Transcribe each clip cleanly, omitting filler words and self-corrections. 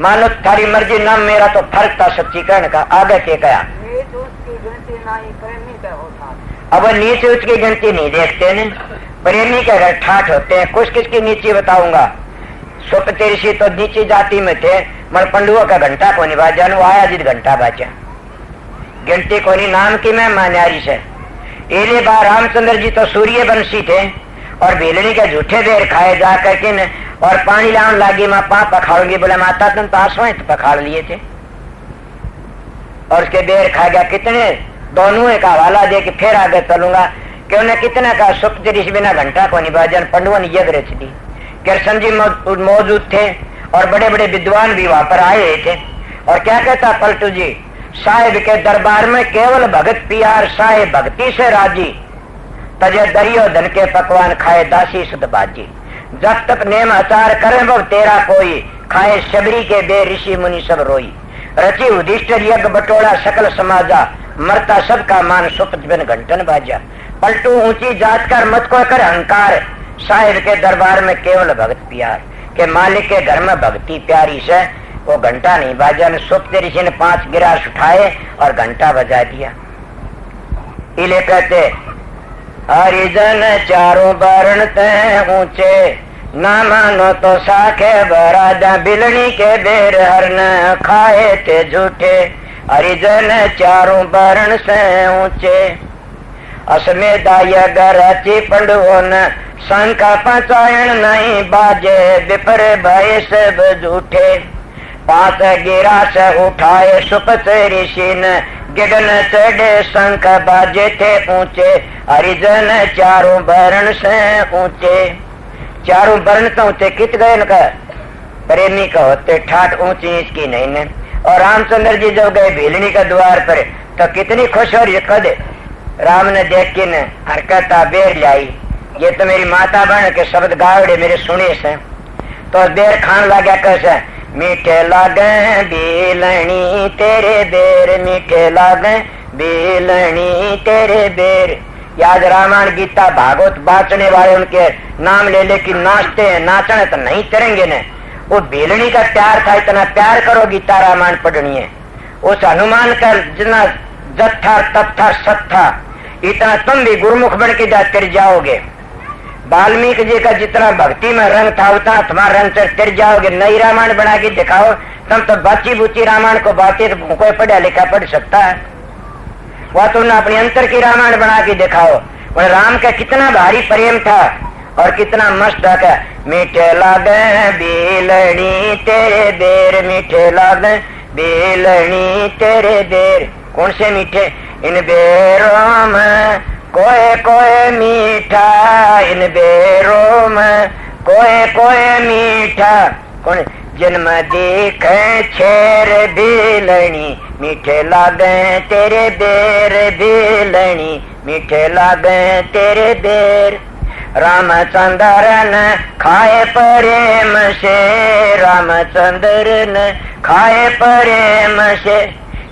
मानो थारी मर्जी नाम मेरा तो फर्क था सच्ची कहने का। आगे के कहा अब नीच उच की गिनती नहीं देखते न, प्रेमी के घर ठाठ होते हैं। कुछ किसकी नीची बताऊंगा। सुपति ऋषि तो नीची जाति में थे, मर पंडुओं का घंटा को नहीं बाजा, वो आया जिस घंटा बाजा गिनती को नहीं नाम की मैं मान्यारी से। इले बार रामचंद्र जी तो सूर्य वंशी थे और भेलनी के झूठे बेर खाए जा करके न, और पानी लाने लागी माँ पा पखाड़ूंगी, बोले माता तुम तो आसवाएं तो पखाड़ लिए थे और उसके बेर खा गया। कितने दोनों का हवाला दे के फिर आगे चलूंगा कि उन्हें कितना का सुप्त ऋषि बिना घंटा को नहीं बाजन पंडुओं ने यज्ञ रच दी। कृष्ण जी मौजूद थे और बड़े बड़े विद्वान भी वहां पर आए थे। और क्या कहता पलटू जी, साहेब के दरबार में केवल भगत पियार, साहेब भक्ति से राजी, तजे दरियो धन के पकवान खाए दासी सुध बाजी। जब तक नेम आचार करे वो तेरा कोई, खाए शबरी के बे ऋषि मुनि सब रोई। रची उदिष्टर यज्ञ बटोड़ा सकल समाजा, मरता सबका मान सुपत बिन घंटन बाजा। पलटू ऊंची जात कर मत को कर अहंकार, साहिब के दरबार में केवल भगत प्यार। के मालिक के घर में भक्ति प्यारी से वो घंटा नहीं बाजा। सुप्त ऋषि ने 5 गिलास उठाए और घंटा बजा दिया। इले कहते हरिजन चारों वर्ण ते ऊंचे, ना मानो तो साखे बराजा, बिलनी के बेर हरन खाए थे झूठे। हरिजन चारों वर्ण से ऊंचे, असमेदाय गरची पंडुओं शंका पचायण नहीं बाजे, विपर भय सब झूठे। 5 गिलास उठाए सुपत ऋषि ने, गिगन चढ़े शंख बाजे थे ऊंचे। हरिजन चारों वर्ण से ऊंचे, चारों वर्ण तो ऊंचे कित गए न का प्रेमी का होते, ठाठ ऊंची इसकी नहीं न। और रामचंद्र जी जब गए भीलनी का द्वार पर तो कितनी खुश हो रही कद राम ने देख के न हरकता बेर लाई। ये तो मेरी माता बहन के शब्द गावड़े मेरे सुने से। तो बेर खान लगा कैसे, मीठे लागे बेलनी तेरे बेर, मीठे लागे बेलनी तेरे बेर। याद रामायण गीता भागवत बांचने वाले उनके नाम ले लेकिन नाचते हैं, नाचने तो नहीं करेंगे न। वो बेलनी का प्यार था, इतना प्यार करो गीता रामायण पढ़नी है। उस हनुमान का जितना जत था तप था सत था, इतना तुम भी गुरुमुख बन के कर जाओगे। वाल्मीकि जी का जितना भक्ति में रंग था उतना तुम्हारा रंग तिर जाओगे। नई रामायण बना के दिखाओ, तुम तो बच्ची बुच्ची रामायण को बातें तो कोई पढ़ा लिखा पढ़ सकता है। वह तुमने अपने अंतर की रामायण बना के दिखाओ। और राम का कितना भारी प्रेम था और कितना मस्त था। मीठे लागे बेलनी तेरे बेर, मीठे लागे बेलनी तेरे बेर। कौन से मीठे, इन बेरों में कोई कोई मीठा, इन बेरों में कोई कोई मीठा। कौन जन्म देखे छेर बेलनी, मीठे लागे तेरे बेर बेलनी, मीठे लागे तेरे बेर। रामचंद्र ने खाए प्रेम से, रामचंद्र ने खाए प्रेम से।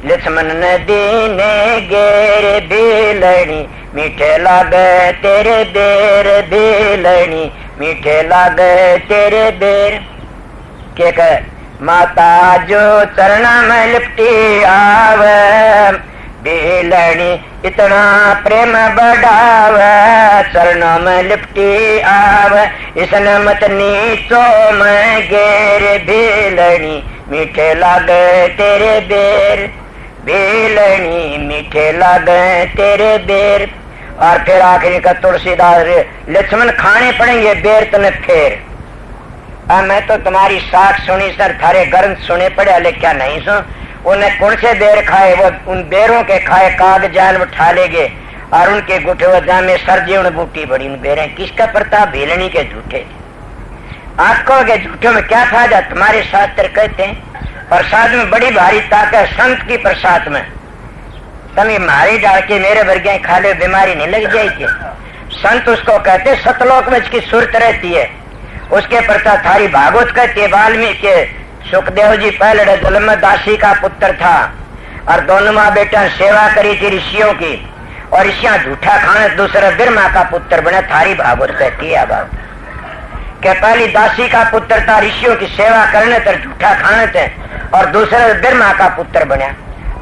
लक्ष्मण ने दीने गेर बेलनी, मीठे लागे तेरे बेर बेलनी, मीठे लागे तेरे बेर। के कहे माता जो चरणा में लिपटी आवे, बेलनी इतना प्रेम बढ़ावे। चरणों में लिपटी आवे, इसने मत नीचो में गेर बेलनी, मीठे लागे तेरे बेर बेलनी, मीठे लागे तेरे बेर। और फिर आखिरी का तुलसीदास, लक्ष्मण खाने पड़ेंगे बेर तने फेर। मैं तो तुम्हारी साख सुनी सर, थारे गर्म सुने पड़े अले क्या नहीं सुन। उन्हें कौन से बेर खाए, वो उन बेरों के खाए काग जान उठा लेगे और उनके गुठे जामे सर जीवन बूटी बड़ी। उन बेरे किसका प्रताप, भेलनी के झूठे। आंखों के झूठों में क्या फायदा, तुम्हारे शास्त्र कहते हैं प्रसाद में बड़ी भारी ताकत, संत की प्रसाद में। तुम ये मारे डाल के मेरे वर्ग खा ले, बीमारी नहीं लग जाएगी। संत उसको कहते सतलोक में इसकी सुरत रहती है, उसके प्रताप थारी भागवत कहती है। वाल्मीकि सुखदेव जी पहले जन्म में दासी का पुत्र था और दोनों माँ बेटा सेवा करी थी ऋषियों की, और ऋषियां झूठा खाने दूसरा बिरमा का पुत्र बने। थारी भागवत कहती है। अब कि पहली दासी का पुत्र था, ऋषियों की सेवा करने तर झूठा खाने थे, और दूसरा ब्रह्मा का पुत्र बना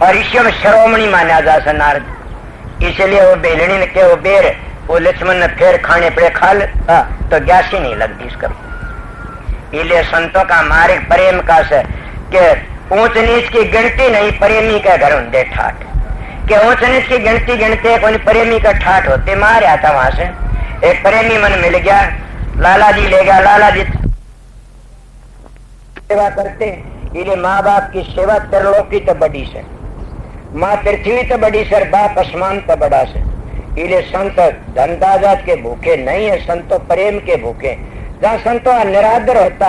और ऋषियों में श्रोमणी माना जा स नारद। इसलिए वो बेलनी ने के वो बेर वो लक्ष्मण ने फिर खाने पड़े खा लेता तो गैस ही नहीं लगती इसका। इसलिए संतों का मार्ग प्रेम का से कि ऊंच नीच की गिनती नहीं, प्रेमी के घर होंगे ठाठ। कि ऊंच नीच की गिनती गिनते कोई प्रेमी का ठाठ होते। मार था वहां से एक प्रेमी मन मिल गया, लाला जी ले गया। लाला जी सेवा करते, इसलिए माँ बाप की सेवा त्रिलोकी तो बड़ी से, माँ पृथ्वी तो बड़ी सर, बाप आसमान तो बड़ा से। इसलिए संत धन दाजात के भूखे नहीं है, संतो प्रेम के भूखे। जहाँ संतों का निरादर होता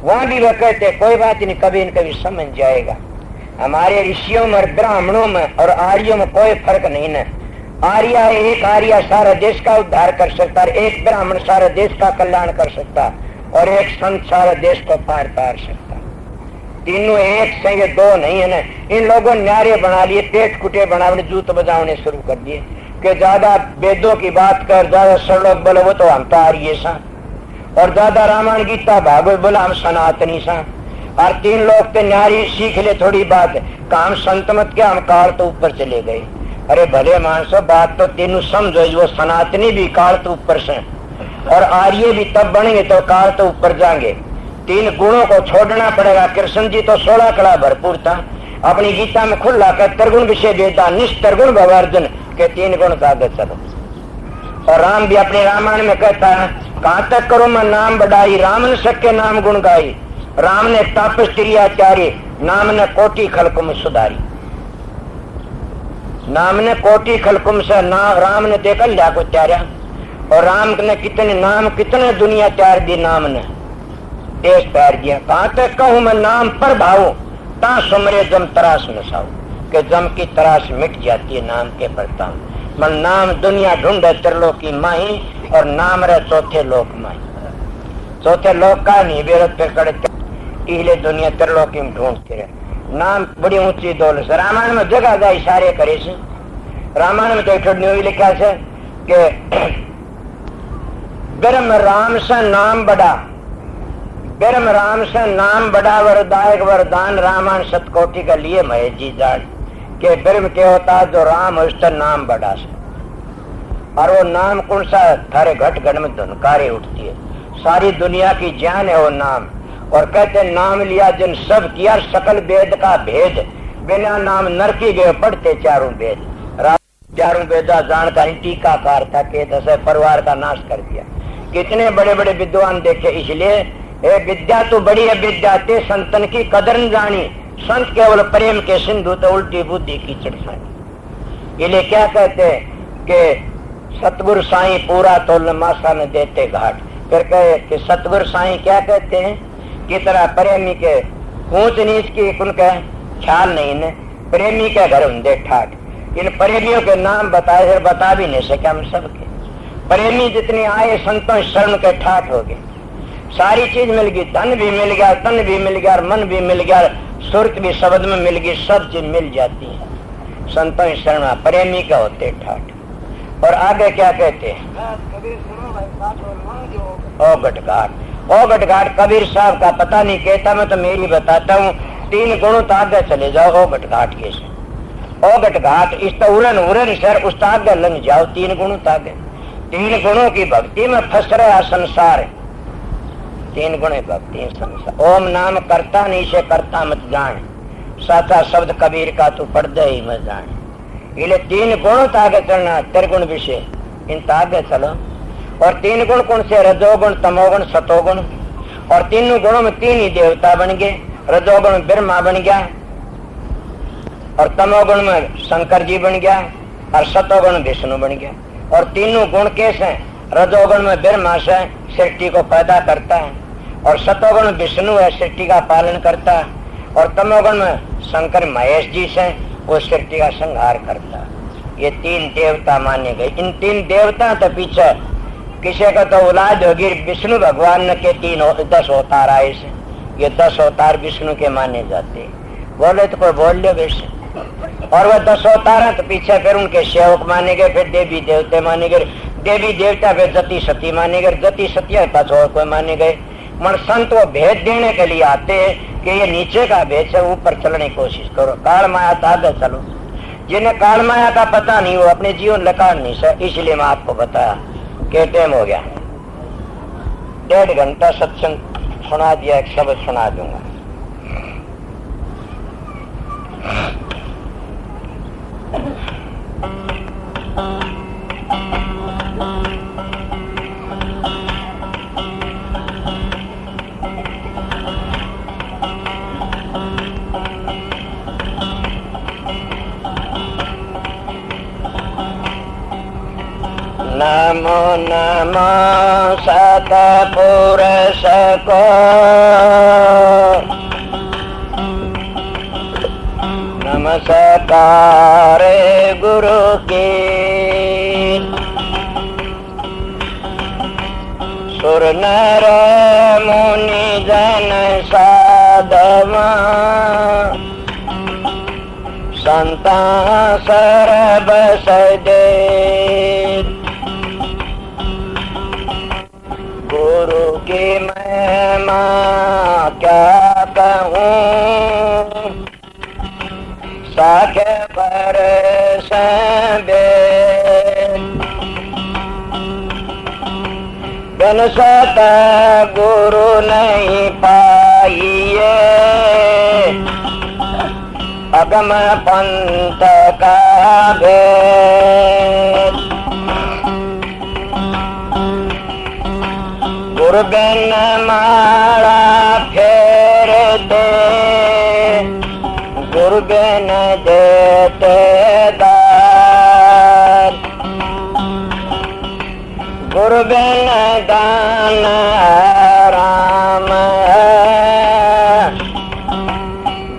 वहां भी वह कहते कोई बात नहीं, कभी न कभी समझ जाएगा। हमारे ऋषियों में और ब्राह्मणों में और आर्यों में कोई फर्क नहीं न। आर्य एक आर्य सारा देश का उद्धार कर सकता, एक ब्राह्मण सारा देश का कल्याण कर सकता, और एक संत सारा देश को पार पार सकता। तीनों एक से, ये दो नहीं है ना। इन लोगों ने न्यारे बना लिए, पेट कुटे बनाने, जूत बजाने शुरू कर दिए कि ज्यादा वेदों की बात कर, ज्यादा श्लोक बोलो वो तो हम तो आर्य सा, और ज्यादा रामायण गीता भागवत बोला हम सनातनी सा। और तीन लोग तो न्यारी सीख ले थोड़ी बात, काम संत मत क्या, हम काल तो ऊपर चले गए। अरे भले मानसो, बात तो तीनों समझो, वो सनातनी भी काल तो ऊपर से, और आर्य भी तब बनेंगे तो काल तो ऊपर जाएंगे। तीन गुणों को छोड़ना पड़ेगा। कृष्ण जी तो 16 कला भरपूर था, अपनी गीता में खुला कर त्रिगुण विषय वेदा निष्ठर्गुण भवार्जुन के 3 गुण का आगे चलो। और राम भी अपने रामायण में कहता है, कहाँ तक करो मैं नाम बढ़ाई, राम ने सबके नाम गुण गाई। राम ने तपस्त्रियाचारी, नाम ने कोटि खलकुम सुधारी। नाम ने कोटि खलकुम से राम ने देखा लिया को त्यारा, और राम ने कितने नाम कितने दुनिया त्यार दी, नाम ने देश पैर दिया। कहाँ तक कहूं मैं नाम पर भाऊ, ता सुमरे जम तरास में साऊ, के जम की तरास मिट जाती है नाम के प्रताप। मन नाम दुनिया ढूंढे त्रिलोकी माही, और नाम रहे चौथे लोक माही। चौथे लोक का नहीं बेरत पे कड़े, इसलिए दुनिया त्रिलोकी में ढूंढती रहे। नाम बड़ी ऊंची दौलत है। रामायण में जगह जगह इशारे करे से। रामायण में तो लिखा है कि ब्रह्म राम से नाम बड़ा, ब्रह्म राम से नाम बड़ा, वरदायक वरदान रामायण सतकोटि का लिए महेश जी जान के ब्रह्म के होता जो राम है उसका नाम बड़ा से। और वो नाम कौन सा, थारे घट घट में धुनकारे उठती है, सारी दुनिया की जान है वो नाम। और कहते नाम लिया जिन सब किया, सकल वेद का भेद, बिना नाम नरकी गए पढ़ते चारों वेद। चारों वेदा जानकारी टीकाकार था के दस परिवार का नाश कर दिया। कितने बड़े बड़े विद्वान देखे। इसलिए विद्या तो बड़ी है, विद्या ते संतन की कदर न जानी, संत केवल प्रेम के सिंधु तो उल्टी बुद्धि की चढ़सानी। इसलिए क्या कहते कि सतगुरु साईं पूरा तोल मासा न देते घाट। फिर कहे कि सतगुरु साईं क्या कहते हैं कि तरह प्रेमी के ऊंच नीच की उनका ख्याल नहीं ने, प्रेमी के घर होंगे ठाठ। इन प्रेमियों के नाम बताए बता भी नहीं सके हम सबके। प्रेमी जितने आए संतों शरण के ठाठ हो गए, सारी चीज मिल गई, धन भी मिल गया, तन भी मिल गया, मन भी मिल गया, सुरत भी शब्द में मिल गई, सब चीज मिल जाती है संतों शरण। प्रेमी का होते ठाठ। और आगे क्या कहते हैं, ओ गटघाट, ओ गटघाट कबीर साहब का पता नहीं कहता, मैं तो मेरी बताता हूँ। 3 गुणों तो आगे चले जाओ ओ गटघाट के से। ओ गटघाट इस तो उड़न उड़न सर उस आगे लंग जाओ 3 गुणों तागे। 3 गुणों की भक्ति में फंस रहा संसार। 3 गुण भक्ति संसार। ओम नाम करता नहीं से करता मत जान, साचा शब्द कबीर का तू पढ़ते ही मत जान। इसलिए 3 गुणों तागे चलना, त्रिगुण विषय इन तागे चलो। और 3 गुण कौन से, रजोगुण तमोगुण सतोगुण। और 3 गुणों में 3 ही देवता बन गए। रजोगुण ब्रह्मा बन गया, और तमोगुण में शंकर जी बन गया, और सतोगुण विष्णु बन गया। और 3 गुण कैसे, रजोगुण में ब्रह्मा से सृष्टि को पैदा करता है, और सतोगुण विष्णु है सृष्टि का पालन करता है, और तमोगुण में शंकर महेश जी से वो सृष्टि का संहार करता है। ये 3 देवता माने गए। इन 3 देवता तो पीछे किसी का तो औलाद होगी विष्णु भगवान के 10 अवतार आए से। ये 10 अवतार विष्णु के माने जाते। बोले तो कोई बोल ले वैसे। और वह 10 अवतार तो पीछे फिर उनके सेवक माने गए, फिर देवी देवते माने गए। देवी देवता वे जति सती माने गए, जति सत्य पास और कोई माने गए। मन संत वो भेद देने के लिए आते हैं कि ये नीचे का भेद है, ऊपर चलने की कोशिश करो, काल माया तो आगे चलो। जिन्हें काल माया का पता नहीं वो अपने जीवन लकार नहीं सके, इसलिए मैं आपको बताया कि टाइम हो गया, 1.5 घंटा सत्संग सुना दिया, एक शब्द सुना दूंगा। नमो नमो सतपुरुष को, नमस्कार गुरु की, सुर नर मुनि जन साधव, संता सरब सदे, गुरु की महिमा क्या कहूँ, साखे पर बिन सत गुरु नहीं पाइए, अगम पंथ का भेद, गुरु बिन माला फेरते, गुरु बिन देते दान, गुरु बिन दान राम,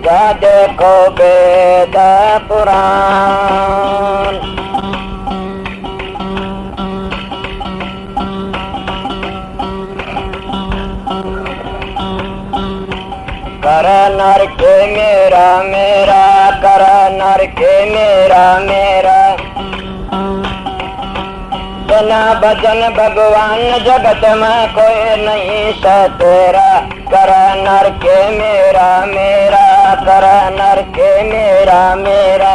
जा देखो वेद पुराण। कर नर के मेरा मेरा, कर नर के मेरा मेरा, बिना भजन भगवान जगत में कोई नहीं सतेरा। कर नर के मेरा मेरा, कर नर के मेरा मेरा,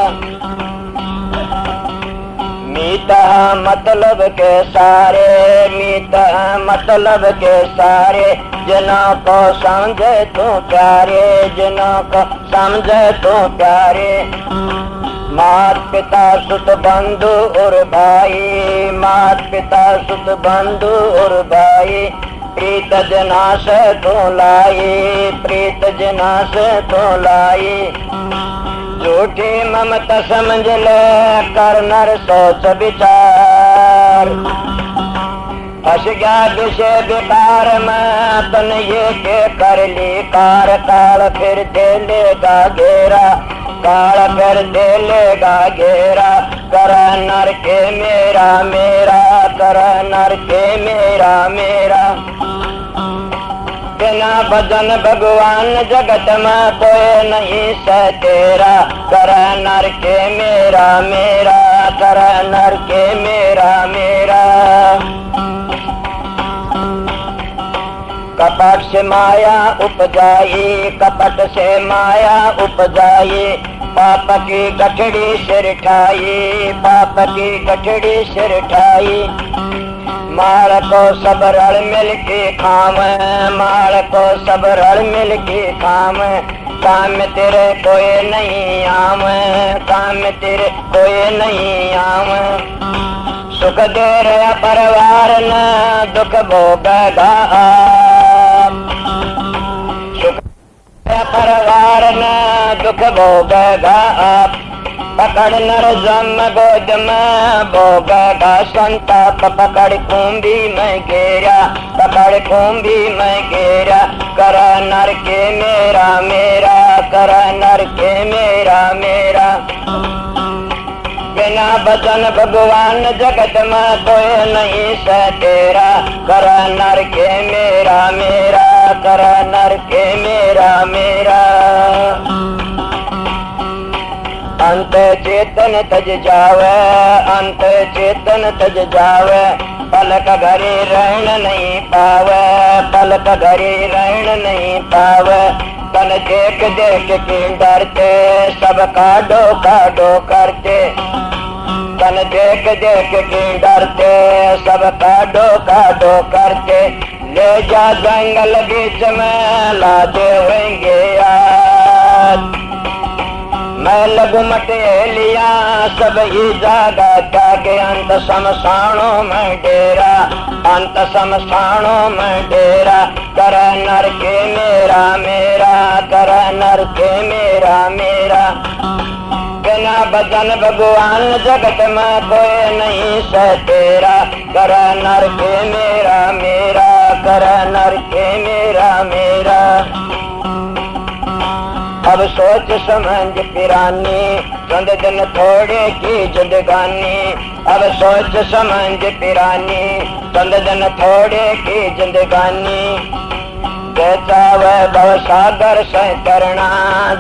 मीता मतलब के सारे, मीता मतलब के सारे, जिनों को समझे तू प्यारे, जिनों को समझे तू प्यारे। मात पिता सुत बंधु और भाई, मात पिता सुत बंधु और भाई, प्रीत जना से तो लाई, प्रीत जना से तो लाई। झूठी ममता समझ ले, कर नर सोच विचार, फंस गया विषय विकार में, तन ये के कर ली कार, काल फिर दे लेगा घेरा, काल फिर दे लेगा घेरा। कर नर के मेरा मेरा, कर नर के मेरा मेरा, बिना भजन भगवान जगत में कोई नहीं सतेरा। कर नर के मेरा मेरा, कर नर के मेरा मेरा। कपट से माया उपजाई, कपट से माया उपजाई, पाप की गठड़ी सिर ठाई, पाप की गठड़ी सिर ठाई। माल को सब रल मिल के खाम, माल को सब रल मिल के खाम। काम तेरे कोई नहीं आम, काम तेरे कोई नहीं आम। सुख दे रहा परिवार न, दुख भोगेगा आप। सुख परिवार न, दुख भोगेगा आप। पकड़ नर जम गोद में भोगेगा संताप, पकड़ कुंभी में घेरा, पकड़ कुंभी में घेरा। कर नर के मेरा मेरा, कर नर के मेरा मेरा। बिना भजन भगवान जगत में कोई नहीं सतेरा। कर नर के मेरा मेरा, कर नर के मेरा मेरा। अंत अंत चेतन तज जावे, अंत चेतन तज जावे, पलक घरे रहन नहीं पावे, पलक घरे रहन नहीं पावे। तन देख देख के डरते, सब काडो काडो करते, तन देख देख के डरते, सब काडो काडो करते। ले जा जंगल बीच में ला देंगे याद, मैं लगू मटेलिया सब ही जागा के अंत शमशानों में डेरा, अंत शमशानों में डेरा। कर नर के मेरा मेरा, कर नर के मेरा मेरा। बिना भजन भगवान जगत में कोई नहीं से तेरा, कर नर के मेरा मेरा, कर नर के मेरा मेरा। अब सोच समझ पिरानी, चंद दिन थोड़े की जिंदगानी। अब सोच समझ पिरानी, चंद दिन थोड़े की जिंदगानी। जो चावे भव सागर से तरना,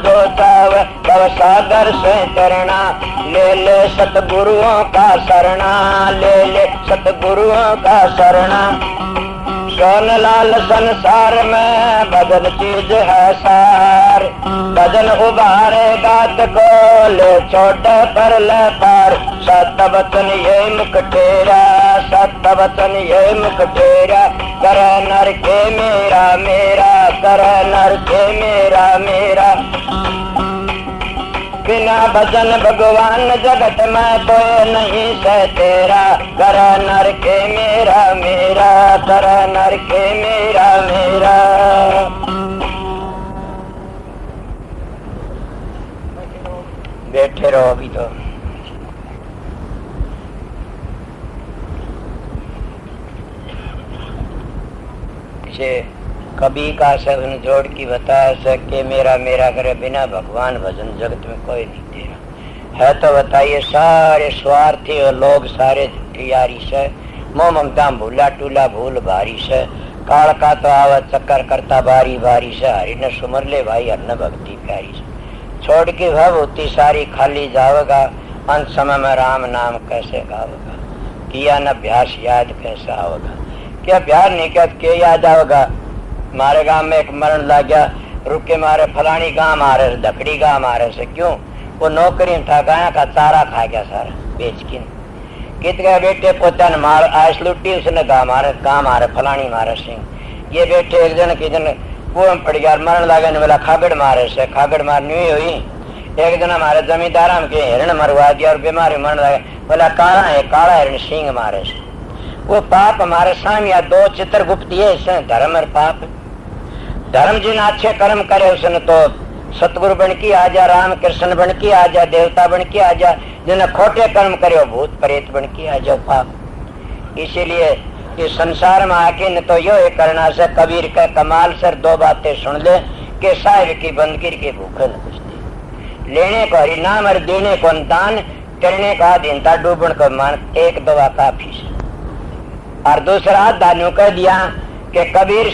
जो चावे भव सागर से तरना। ले ले सतगुरुओं का शरणा, ले ले सतगुरुओं का शरणा। सोन लाल संसार में भजन चीज है सार, भजन उबारे गात को ले छोट पर ले पार। सत्य वचन ये मुख तेरा, सत्य वचन ये मुख तेरा। कर नर के मेरा मेरा, कर नर के मेरा मेरा। बिना भजन भगवान जगत में कोई नहीं से तेरा, कर नर के मेरा मेरा, कर नर के मेरा मेरा। बैठे रहो अभी तो। कभी का सबन जोड़ की बता सके, मेरा मेरा करे बिना भगवान भजन जगत में कोई नहीं तेरा। है तो बताइए सारे स्वार्थी और लोग सारे झूठियारी से, मोह ममता भूला टूला भूल भारी से। काल का तो आवत चक्कर करता बारी बारी से, हरि न सुमर ले भाई हर न भक्ति प्यारी से। छोड़ के भवती सारी खाली जावेगा, अंत समय में राम नाम कैसे गावेगा। किया न अभ्यास याद कैसा होगा, क्या अभ्यास नहीं कर के याद आवेगा। मारे गांव में एक मरण लग गया, रुक के मारे फलानी गांव मारे, धकड़ी गांव मारे से। क्यों? वो नौकरी था, गाया का चारा खा गया सारा बेच के। कित गए बेटे पोता ने मार आयस लुटी, उसने गांव मारे फलानी मारे सिंह। ये बेटे एक जन की जन कुएं पड़ गया, मरण लगे बोला खागड़ मारे से, खागड़ मारनी हुई। एक दिन हमारे जमींदार के हिरण मरवा दिया और बीमारी मरण लगे, बोला काला है काला हिरण सिंह मारे से। वो पाप हमारे सामने दो चित्रगुप्त ये धर्म और पाप। धर्म जिन अच्छे कर्म करे उसने तो सतगुरु बन की आ जा, राम कृष्ण बन की आ जा, देवता बन की आ जा। जिन्हें खोटे कर्म करे भूत प्रेत बन की आ जाओ पाप। इसीलिए इस संसार में आके न तो यो करना से कबीर का कमाल सर दो बातें सुन ले कि साहिब की बंदगिर के भूखे न कुछ लेने को हरि नाम और देने को दान, करने का अधीनता डूबन को मान, एक दवा काफी से। और दूसरा दानों कह दिया कि कबीर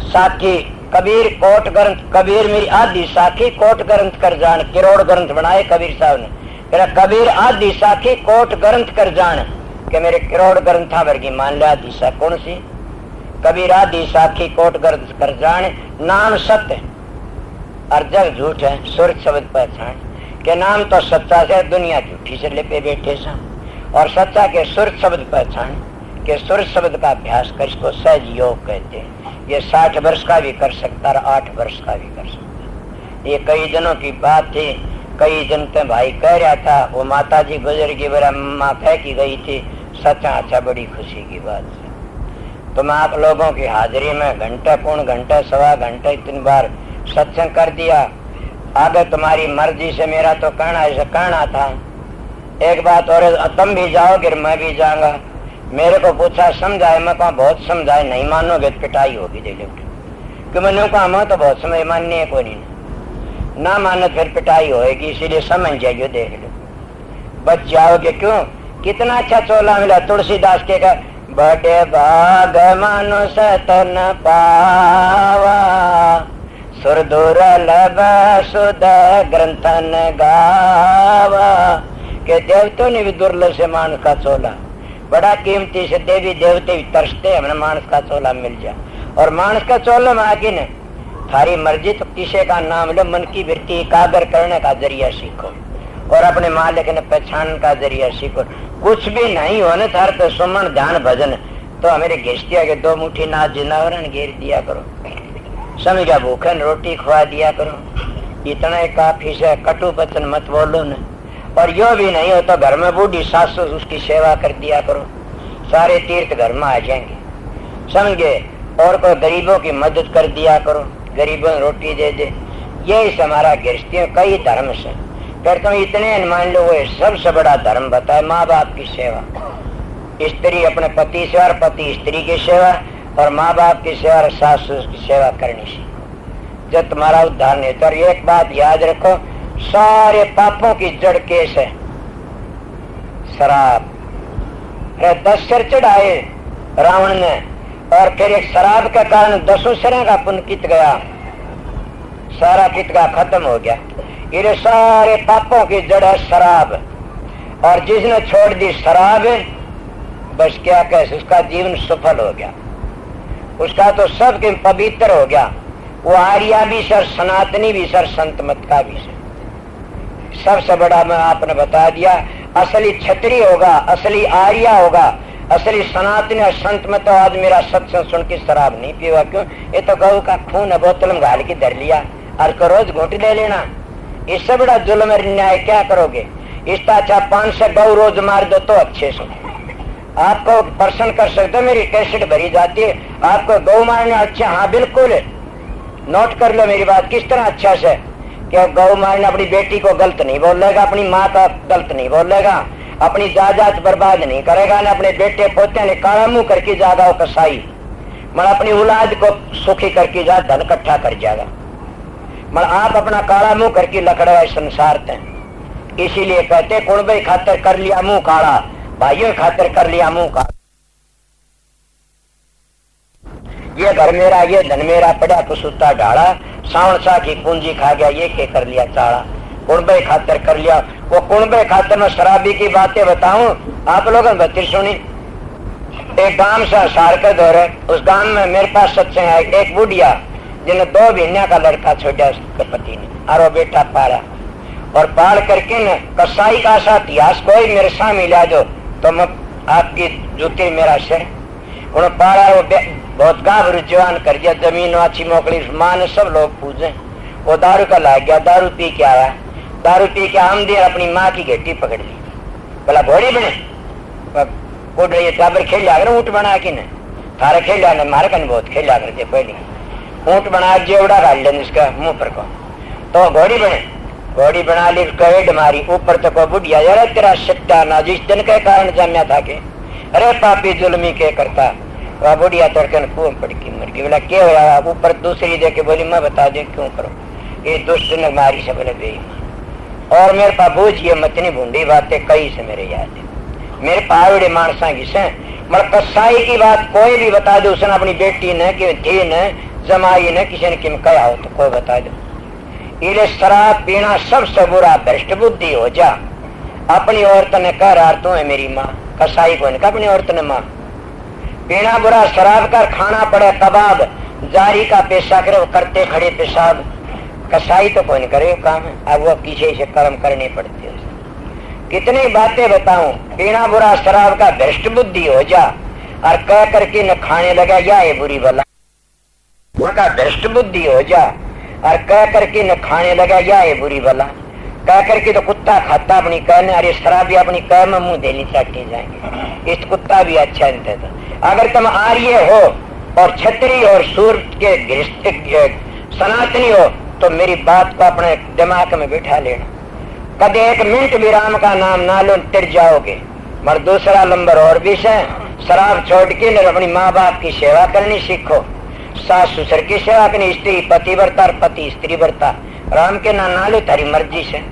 साखी, कबीर कोट ग्रंथ, कबीर मेरी आदि साखी कोट ग्रंथ कर जान। करोड़ ग्रंथ बनाए कबीर साहब ने। कबीर आदि साखी कोट ग्रंथ कर जान, कि मेरे करोड़ ग्रंथा वर्गी मान लिया। आदि सा कौन सी? कबीर आदि साखी कोट ग्रंथ कर जान। नाम सत्य और जग झूठ है, सुर शब्द पहचान के नाम तो सच्चा से, दुनिया झूठी से लेपे बैठे सा। और सच्चा के सुर शब्द पहचान के सुर शब्द का अभ्यास कर, इसको सहज योग कहते हैं। ये 60 वर्ष का भी कर सकता और 8 वर्ष का भी कर सकता। ये कई जनों की बात थी, कई जनते भाई कह रहा था, वो माता जी गुजर की बड़ा माँ कह की गई थी, सच्चा अच्छा बड़ी खुशी की बात है। तो मैं आप लोगों की हाजिरी में घंटे पौन घंटे सवा घंटे 3 बार सत्संग कर दिया। आगे तुम्हारी मर्जी से, मेरा तो कहना ऐसा कहना था। एक बात और, तुम भी जाओगे मैं भी जाऊंगा। मेरे को पूछा समझाए, मैं कहा बहुत समझाए, नहीं मानोगे तो पिटाई होगी दे कि मैंने कहा मैं तो बहुत समय माननी है, कोई नहीं ना मानो फिर पिटाई होगी, इसीलिए समझ जाइए देख लो बच जाओगे। क्यों? कितना अच्छा चोला मिला तुलसीदास के का, बड़े भाग मानुष तन पावा, सुरदुर लब सुध ग्रंथन गावा के देवतों ने भी दुर्लभ से मानस का चोला, बड़ा कीमती से देवी देवते भी तरसते हमें मानस का चोला मिल जाए। और मानस का चोला में आगे न थारी मर्जी तो किसी का नाम लो, मन की वृत्ति एकाग्र करने का जरिया सीखो और अपने मालिक ने पहचान का जरिया सीखो। कुछ भी नहीं होने थार तो सुमन ध्यान भजन तो हमारे घेस्तिया के 2 मुट्ठी नाच जिनावरण घेर दिया करो, समझा भूखन रोटी खुआ दिया करो, इतना ही काफी से कटु वचन मत बोलो न। और यो भी नहीं हो तो घर में बूढ़ी सासू उसकी सेवा कर दिया करो, सारे तीर्थ घर में आ जाएंगे, समझे। और कोई गरीबों की मदद कर दिया करो, गरीबों को रोटी दे दे। यही हमारा गृहस्थी कई धर्म से करता हूँ, इतने मान लो वो सबसे बड़ा धर्म बताए माँ बाप की सेवा। स्त्री अपने पति से और पति स्त्री की सेवा और माँ बाप की सेवा और सास की सेवा करनी सीखो, जो तुम्हारा उद्धार नहीं। तो एक बात याद रखो, सारे पापों की जड़ केस है शराब। 10 सिर चढ़ाए रावण ने और फिर एक शराब के कारण 10 सिरों का पुण्य कित गया, सारा कित का खत्म हो गया। ये सारे पापों की जड़ है शराब। और जिसने छोड़ दी शराब बस क्या कह, उसका जीवन सफल हो गया, उसका तो सब पवित्र हो गया। वो आर्या भी सर, सनातनी भी सर, संत मत का भी सर। सबसे बड़ा मैं आपने बता दिया, असली क्षत्रिय होगा, असली आर्या होगा, असली सनातनी और संत में तो आज मेरा सत्संग सुन के शराब नहीं पीवा। क्यों? ये तो गऊ का खून है, बोतल में घाल के धर लिया और को रोज घूट ले लेना। इससे बड़ा जुल्म न्याय क्या करोगे? इसका अच्छा 500 गऊ रोज मार दो तो अच्छे से आपको प्रसन्न कर सकते हो। मेरी कैसेट भरी जाती है, आपको गौ मारने अच्छा, हाँ बिल्कुल नोट कर लो मेरी बात। किस तरह अच्छा से क्या गौ मारने अपनी बेटी को गलत नहीं बोलेगा, अपनी माँ का गलत नहीं बोलेगा, अपनी जायदाद बर्बाद नहीं करेगा, ना अपने बेटे पोते ने काला मुंह करके जाएगा वो कसाई, मतलब अपनी औलाद को सुखी करके जा धन इकट्ठा कर जाएगा। मतलब आप अपना काला मुंह करके लकड़ा संसार थे। इसीलिए कहते कुणबे खातर कर लिया मुंह काला, भाइयों खातर कर लिया मुंह काला। ये घर मेरा, ये धन मेरा, पड़ा कुसुता ढाड़ा, सावन सा की पूंजी खा गया, ये के कर लिया चाड़ा। कुणबे खातर कर लिया। वो कुणबे खातर में शराबी की बातें बताऊं आप लोगों ने बत्ती सुनी। एक गांव से सार के दौरे, उस गांव में मेरे पास सत्संग है, एक बुढ़िया जिन्हें 2 महीने का लड़का छोड़ा उसके पति ने, और वो बेटा पाला और पाल करके न कसाई का सा इतिहास कोई मेरे सामने ला दो तो मैं आपकी जूती मेरा सिर उन्हें पाला। वो बहुत गाभरू जवान कर दिया, जमीन वाची मोकली, माँ ने सब लोग पूजे। वो दारू का लाग गया, दारू पी के आया, दारू पी के हम देर अपनी माँ की घेटी पकड़ ली, बोला घोड़ी बने टाबर खेल लिया कर ऊँट बना के न थारा खेल लिया, मारे कन बहुत खेल लिया करते पहले ऊँट बना जेवड़ा डाल लेने इसका मुंह पर को, तो घोड़ी बने, घोड़ी बना ली, कवेड मारी ऊपर तक बुढ़िया, अरे तेरा सट्टा ना जिस दिन के कारण जमया था के, अरे पापी जुल्मी के करता। वह बुढ़िया तड़के कुएं पड़ के मर गई। बोला क्या हुआ? ऊपर दूसरी देखे बोली मैं बता दे क्यों करो, ये दुष्ट ने मारी से बोले बेईमान। और मेरे पास बूझ ये मतनी भूडी बातें कई से मेरे याद है, मेरे पावड़े मानसा की से मतलब कसाई की बात कोई भी बता दो, उसने अपनी बेटी ने कि थी न जमाई ने किसी ने किम कहा हो तो कोई बता दो। इले शराब पीना सबसे बुरा, भ्रष्ट बुद्धि हो जा। अपनी औरत ने कह रहा तू है मेरी माँ, कसाई को ने कहा अपनी औरत ने माँ। पीना बुरा, शराब का खाना पड़े कबाब, जारी का पेशा करे वो करते खड़े पेशाब। कसाई तो कोई नहीं करे काम है, अब वो पीछे से कर्म करने पड़ते। कितनी बातें बताऊं। पीना बुरा, शराब का भ्रष्ट बुद्धि हो जा, और कह करके न खाने लगा या ये बुरी भला, उनका भ्रष्ट बुद्धि हो जा, और कह करके न खाने लगा या ये बुरी भला। कह करके तो कुत्ता खाता अपनी कहने, अरे शराबी अपनी कह में मुंह देनी चाटने जाएंगे, इस कुत्ता भी अच्छा नहीं था। अगर तुम आर्य हो और क्षत्रिय और सूर्य के गृहस्थ सनातनी हो तो मेरी बात को अपने दिमाग में बिठा लेना। कभी 1 मिनट विराम का नाम ना लो, तिर जाओगे। मगर दूसरा नंबर और भी है, शराब छोड़ के अपनी माँ बाप की सेवा करनी सीखो, सास ससुर की सेवा करनी, स्त्री पति व्रता और पति स्त्री व्रता। राम के ना लो तारी मर्जी से।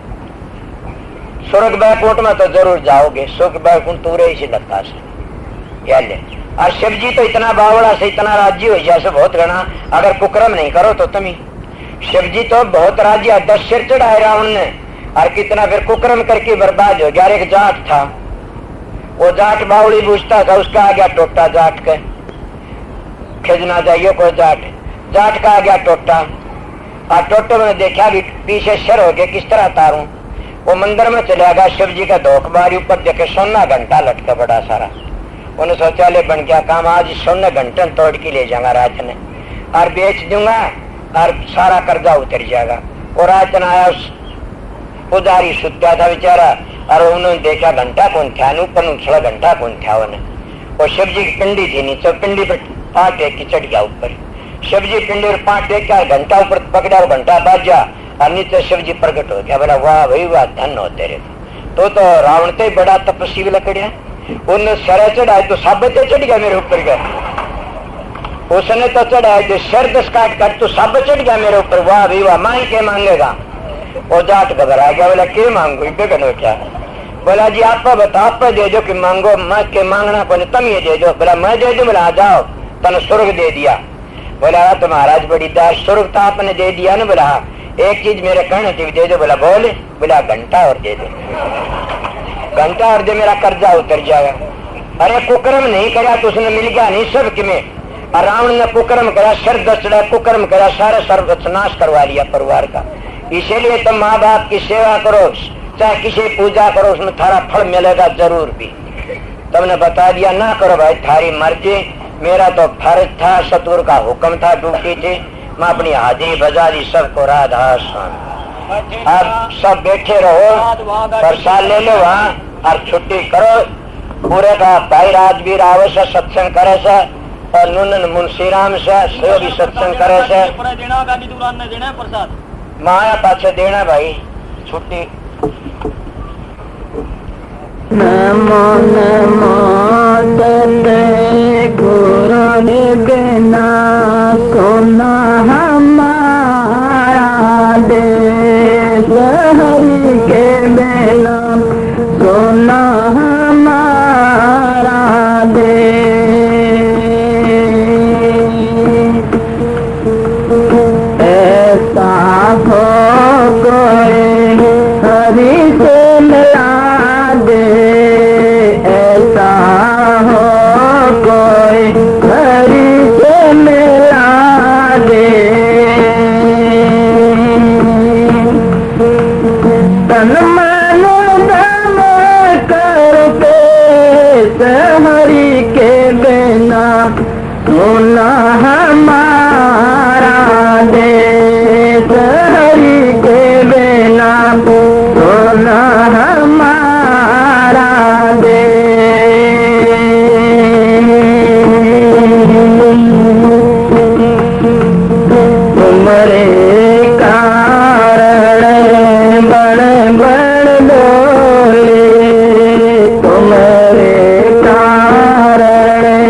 स्वर्ग बैकुंठ में तो जरूर जाओगे, सुख बैकुंठ तूरे इसी लगता से या ले। और शिव जी तो इतना बावड़ा से इतना राज्य हो जैसे बहुत गणा, अगर कुक्रम नहीं करो तो तुम ही शिव जी तो बहुत राजी, 10 सिर चढ़ाए रावण ने, और कितना फिर कुकर्म करके बर्बाद हो गया। एक जाट था, वो जाट बावड़ी पूछता था, उसका आ गया टोटा जाट के, खिजना चाहिए कोई जाट, जाट का आ गया टोटा, और टोटे में देखा भी पीछे शर हो गया, किस तरह तारूं। वो मंदिर में चला गया, शिव जी का धोख बारी ऊपर देखे सोना घंटा लटका बड़ा सारा। उन्हें शौचालय बन गया काम, आज सोने घंटन तोड़ के ले जाऊंगा राज ने, और बेच दूंगा और सारा कर्जा उतर जाएगा। और राज आया, पुजारी सुत्या था बेचारा, और उन्होंने देखा घंटा कौन था, ऊपर उछला घंटा कौन था। उन्हें वो शिव जी की पिंडी थी नीचे, पिंडी पर पाट टेक के चढ़ गया ऊपर। शिव जी पिंडी पर पाट टेक के घंटा ऊपर पकड़ा, और घंटा बाजा, और नीचे शिव जी प्रकट हो गया। बोला वाह भाई वाह, धन हो तेरे। तो रावण तो बड़ा तपस्वी लकड़िया, उन्हें सर चढ़ाए तो साबत चढ़ गया मेरे ऊपर गया। उसने तो चढ़ाए तो सर 10 काट कर तो सब चढ़ गया मेरे ऊपर। वाह भाई वाह, मांग के मांगेगा। वो जाट घबरा गया, बोला के मांगो बेगनो क्या। बोला जी आप बता, आप दे दो कि मांगो, मैं के मांगना को तुम ये दे दो। बोला मैं दे दू। बोला जाओ, तन स्वर्ग दे दिया। बोला तो महाराज बड़ी दास, स्वर्ग तो आपने दे दिया ना। बोला एक चीज मेरे कहने थी दे दो। बोला बोले। बोला घंटा और दे दो, घंटा और दे, मेरा कर्जा उतर जाएगा। अरे कुकर्म नहीं करा तो उसने मिल गया नहीं सब में। रावण ने कुकर्म करा, सर 10 कुकर्म करा, सारे सर्वनाश करवा लिया परिवार का। इसीलिए तुम माँ बाप की सेवा करो, चाहे किसी पूजा करो, उसमें थारा फल मिलेगा जरूर भी। तुमने बता दिया ना करो भाई, थारी मर्जी। मेरा तो फर्ज था, सतगुरु का हुक्म था, ड्यूटी थी, मैं अपनी हाजिरी बजा दी। सबको राधा स्वामी। अब सब बैठे रहो, प्रसाद ले लो वहाँ और छुट्टी करो। पूरे का भाई राजवीर आवे से सत्संग करे से, और नूनन मुंशीराम से भी सत्संग करे से। माया पाछे देना भाई छुट्टी। नमो नमो सते गुरु बिना सोना हमारा देश, हरि के बिना सोना हमारा देश। ऐसा हो कोई हरि से मिला दे, ऐसा हो कोई हरि से मिला दे। तन मन धन करके हरि के बिना सोना हमारा देश, हरि के बिना सोना हमारा देश। तुम्हारे कारण बड़ बड़ बोले, तुम्हारे कारण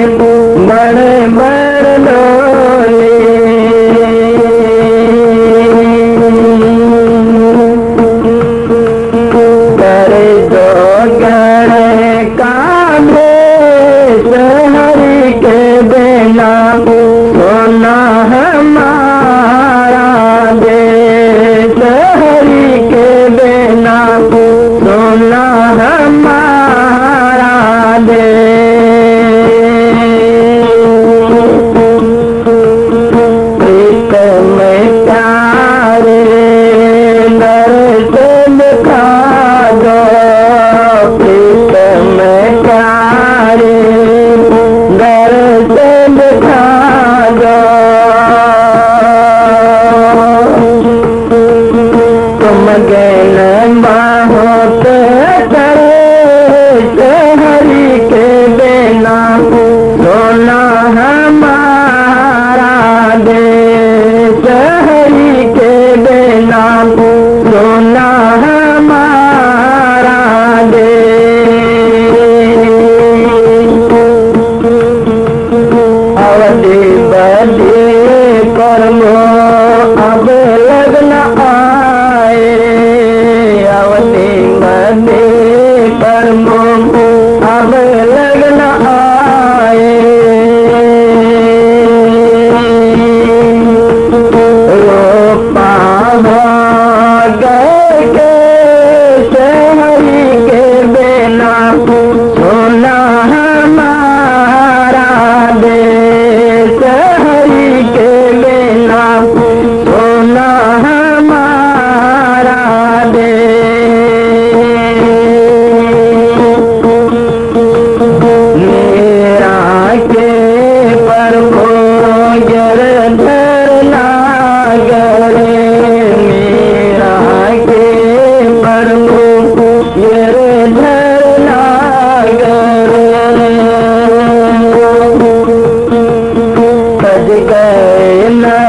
बड़ बड़ बोले। करे जो गण का भेष, हरि के बिना सोना हमारा देश, हरि के बिना सोना हमारा देश। प्रीत में प्यारे दर्शन दिखा दो, प्रीत में प्यारे दर्शन दिखा दो। तुम ज्ञान बहुत करे, हरि के बिना सोना हमारा देश, हरि के बिना सोना हमारा देश। अवधि बधि कर्मो अब लगन आए, अवधि गए न